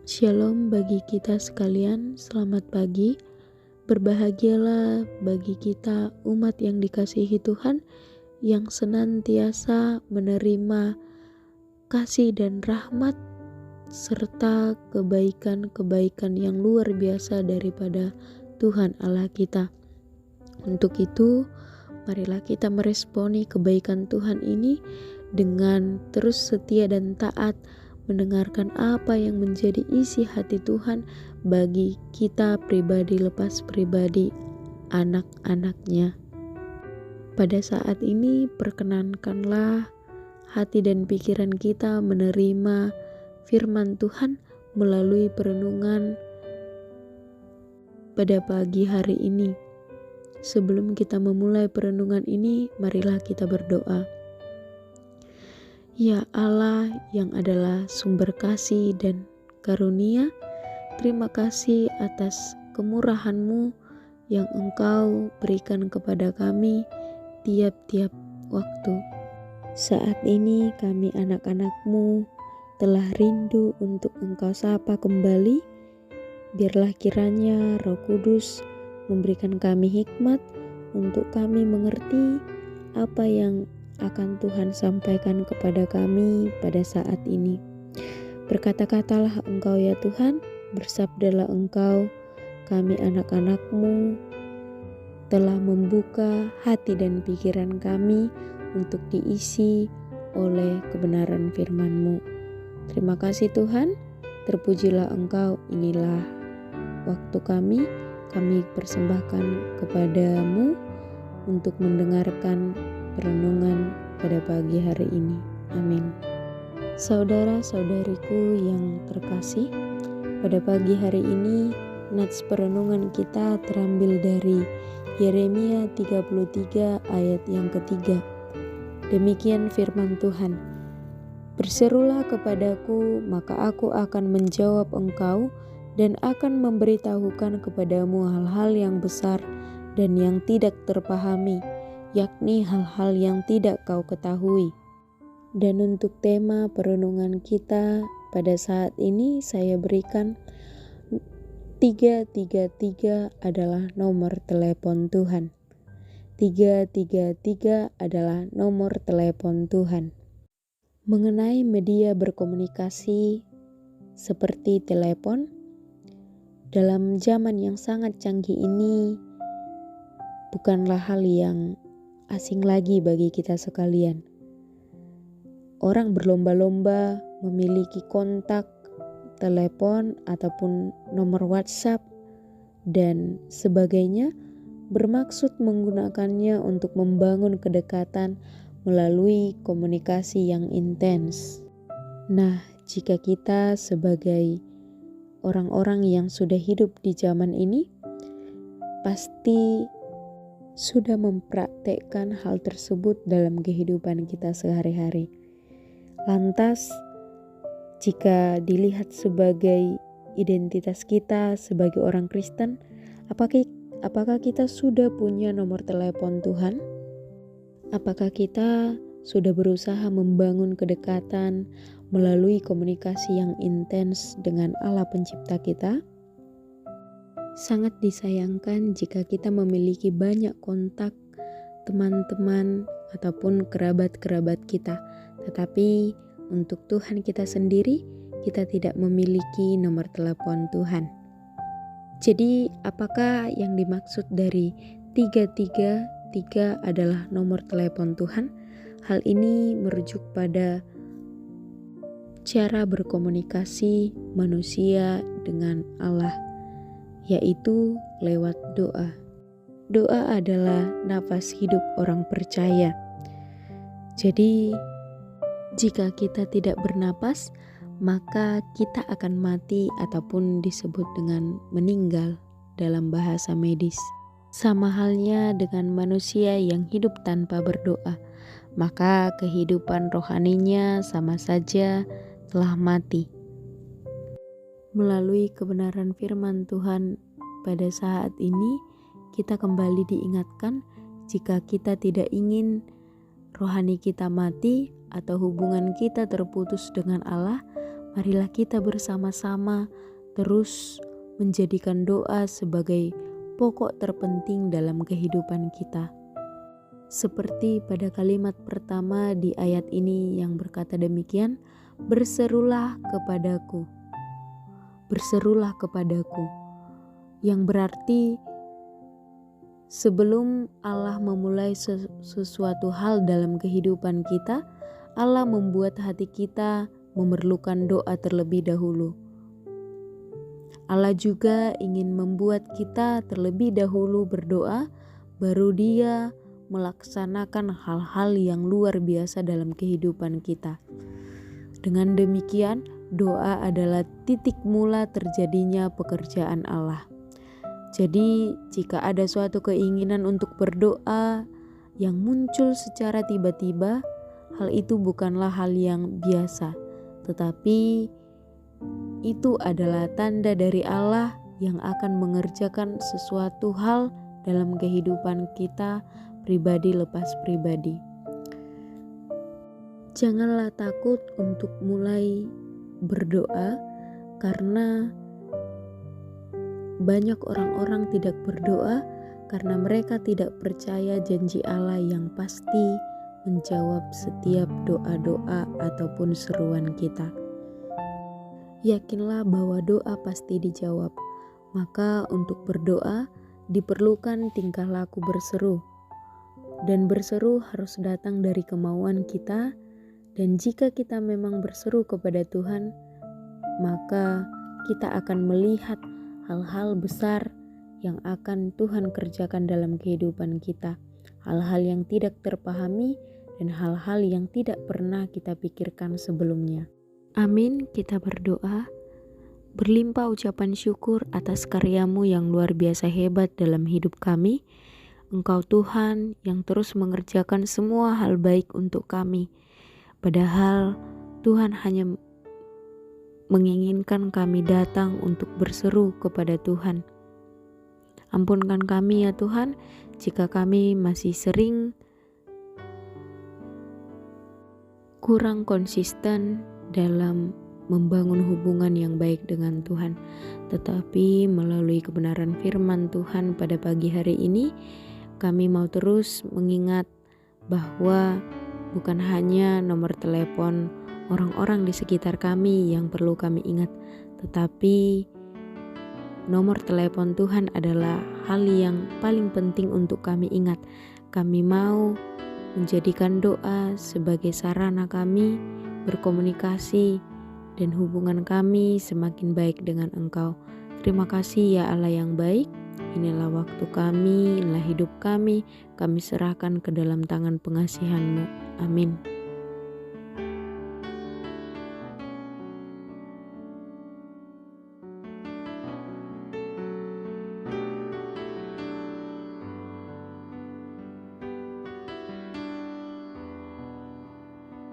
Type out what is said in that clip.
Shalom bagi kita sekalian, selamat pagi. Berbahagialah bagi kita umat yang dikasihi Tuhan, yang senantiasa menerima kasih dan rahmat serta kebaikan-kebaikan yang luar biasa daripada Tuhan Allah kita. Untuk itu, marilah kita meresponi kebaikan Tuhan ini dengan terus setia dan taat mendengarkan apa yang menjadi isi hati Tuhan bagi kita pribadi lepas pribadi, anak-anaknya. Pada saat ini perkenankanlah hati dan pikiran kita menerima firman Tuhan melalui perenungan pada pagi hari ini. Sebelum kita memulai perenungan ini, marilah kita berdoa. Ya Allah yang adalah sumber kasih dan karunia, terima kasih atas kemurahan-Mu yang Engkau berikan kepada kami tiap-tiap waktu. Saat ini kami anak-anak-Mu telah rindu untuk Engkau sapa kembali. Biarlah kiranya Roh Kudus memberikan kami hikmat untuk kami mengerti apa yang akan Tuhan sampaikan kepada kami pada saat ini. Berkata-katalah Engkau ya Tuhan, bersabdalah Engkau, kami anak-anak-Mu telah membuka hati dan pikiran kami untuk diisi oleh kebenaran firman-Mu. Terima kasih Tuhan, terpujilah Engkau, inilah waktu kami persembahkan kepadamu untuk mendengarkan perenungan pada pagi hari ini. Amin. Saudara-saudariku yang terkasih, pada pagi hari ini nats perenungan kita terambil dari Yeremia 33 ayat yang ketiga. Demikian firman Tuhan, "Berserulah kepadaku, maka aku akan menjawab engkau dan akan memberitahukan kepadamu hal-hal yang besar dan yang tidak terpahami, yakni hal-hal yang tidak kau ketahui." Dan untuk tema perenungan kita pada saat ini saya berikan 333 adalah nomor telepon Tuhan. 333 adalah nomor telepon Tuhan. Mengenai media berkomunikasi seperti telepon, dalam zaman yang sangat canggih ini bukanlah hal yang asing lagi bagi kita sekalian. Orang berlomba-lomba memiliki kontak telepon ataupun nomor WhatsApp dan sebagainya, bermaksud menggunakannya untuk membangun kedekatan melalui komunikasi yang intens. Nah, jika kita sebagai orang-orang yang sudah hidup di zaman ini, pasti sudah mempraktekkan hal tersebut dalam kehidupan kita sehari-hari. Lantas, jika dilihat sebagai identitas kita sebagai orang Kristen, apakah kita sudah punya nomor telepon Tuhan? Apakah kita sudah berusaha membangun kedekatan melalui komunikasi yang intens dengan Allah pencipta kita? Sangat disayangkan jika kita memiliki banyak kontak teman-teman ataupun kerabat-kerabat kita, tetapi untuk Tuhan kita sendiri, kita tidak memiliki nomor telepon Tuhan. Jadi, apakah yang dimaksud dari 333 adalah nomor telepon Tuhan? Hal ini merujuk pada cara berkomunikasi manusia dengan Allah, yaitu lewat doa. Doa adalah nafas hidup orang percaya. Jadi, jika kita tidak bernapas, maka kita akan mati ataupun disebut dengan meninggal dalam bahasa medis. Sama halnya dengan manusia yang hidup tanpa berdoa, maka kehidupan rohaninya sama saja telah mati. Melalui kebenaran firman Tuhan pada saat ini, kita kembali diingatkan jika kita tidak ingin rohani kita mati atau hubungan kita terputus dengan Allah, marilah kita bersama-sama terus menjadikan doa sebagai pokok terpenting dalam kehidupan kita. Seperti pada kalimat pertama di ayat ini yang berkata demikian, berserulah kepadaku. Berserulah kepadaku. Yang berarti sebelum Allah memulai sesuatu hal dalam kehidupan kita, Allah membuat hati kita memerlukan doa terlebih dahulu. Allah juga ingin membuat kita terlebih dahulu berdoa, baru Dia melaksanakan hal-hal yang luar biasa dalam kehidupan kita. Dengan demikian, doa adalah titik mula terjadinya pekerjaan Allah. Jadi, jika ada suatu keinginan untuk berdoa yang muncul secara tiba-tiba, hal itu bukanlah hal yang biasa, tetapi itu adalah tanda dari Allah yang akan mengerjakan sesuatu hal dalam kehidupan kita pribadi lepas pribadi. Janganlah takut untuk mulai berdoa, karena banyak orang-orang tidak berdoa karena mereka tidak percaya janji Allah yang pasti menjawab setiap doa-doa ataupun seruan kita. Yakinlah bahwa doa pasti dijawab. Maka untuk berdoa diperlukan tingkah laku berseru. Dan berseru harus datang dari kemauan kita. Dan jika kita memang berseru kepada Tuhan, maka kita akan melihat hal-hal besar yang akan Tuhan kerjakan dalam kehidupan kita. Hal-hal yang tidak terpahami dan hal-hal yang tidak pernah kita pikirkan sebelumnya. Amin, kita berdoa. Berlimpah ucapan syukur atas karya-Mu yang luar biasa hebat dalam hidup kami. Engkau Tuhan yang terus mengerjakan semua hal baik untuk kami. Padahal Tuhan hanya menginginkan kami datang untuk berseru kepada Tuhan. Ampunkan kami ya Tuhan, jika kami masih sering kurang konsisten dalam membangun hubungan yang baik dengan Tuhan. Tetapi melalui kebenaran firman Tuhan pada pagi hari ini, kami mau terus mengingat bahwa bukan hanya nomor telepon orang-orang di sekitar kami yang perlu kami ingat, tetapi nomor telepon Tuhan adalah hal yang paling penting untuk kami ingat. Kami mau menjadikan doa sebagai sarana kami berkomunikasi dan hubungan kami semakin baik dengan Engkau. Terima kasih ya Allah yang baik. Inilah waktu kami, inilah hidup kami serahkan ke dalam tangan pengasihan-Mu. Amin.